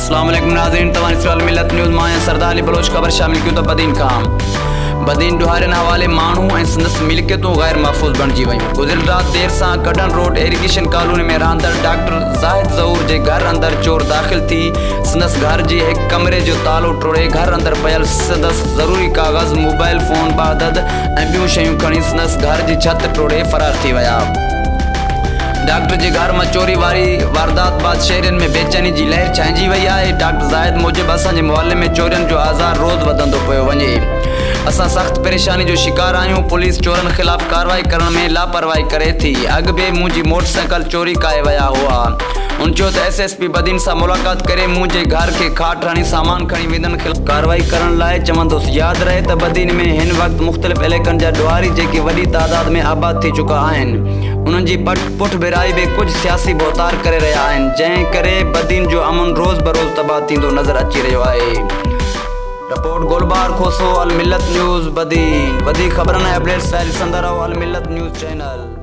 अस्सलाम वालेकुम नाज़रीन, तवान मिलत न्यूज़ मां सरदार अली बलोच खबर शामिल क्यों तो बदीन काम बदीन ॾुहारनि हवाले माण्हू ऐं संदसि मिल्कियतूं गैर महफ़ूज़ बणिजी वयूं। गुज़िरियल राति देर सां कॾन रोड इरिगेशन कॉलोनी में रहंदड़ डॉक्टर ज़ाहिद ज़हूर जे घर अंदर चोर दाख़िल थी संदसि घर जी हिक कमरे जो तालो टोड़े घर अंदर पयल संदसि ज़रूरी कागज़ मोबाइल फ़ोन बादद ऐं ॿियूं शयूं खणी संदसि घर जी छत टोड़े फ़रार थी विया। डॉक्टर के घर में चोरी वारी वारदात बाद शहरन में बेचैनी की लहर छाइजी वही है। डॉक्टर ज़ाहिद मूजिब असांजे मुहल्ले में चोरियन जो आज़ार रोज़ वधंदो पियो वञे। असां सख्त परेशानी जो शिकार आहियूं। पुलिस चोरन खिलाफ कार्रवाई करण में लापरवाही करे थी। अॻु बि मुंहिंजी मोटरसाइकिल चोरी कए विया हुआ। उन चयो त SSP बदीन सां मुलाक़ात करे मुंहिंजे घर के खाट हणी सामान खणी वेंदड़ खिलाफ कार्रवाई करण लाइ चवंदुसि। यादि रहे त बदीन में हिन वक़्तु मुख़्तलिफ़ इलाइक़नि जा ॾुहारी जेके वॾी तादाद में आबाद थी चुका आहिनि उन्हनि जी पुठ बिराई भी कुछ सियासी बोतार करे रहा आहिनि, जंहिं करे बदीन जो अमन रोज़ बरोज़ तबाह थींदो नज़र अची रहियो आहे। रिपोर्ट गोलबार खोसो अल मिलत न्यूज़ बदीन। वधीक ख़बरनि ऐं अपडेट्स लाइ ॾिसंदा रहो अल मिलत न्यूज़ चैनल।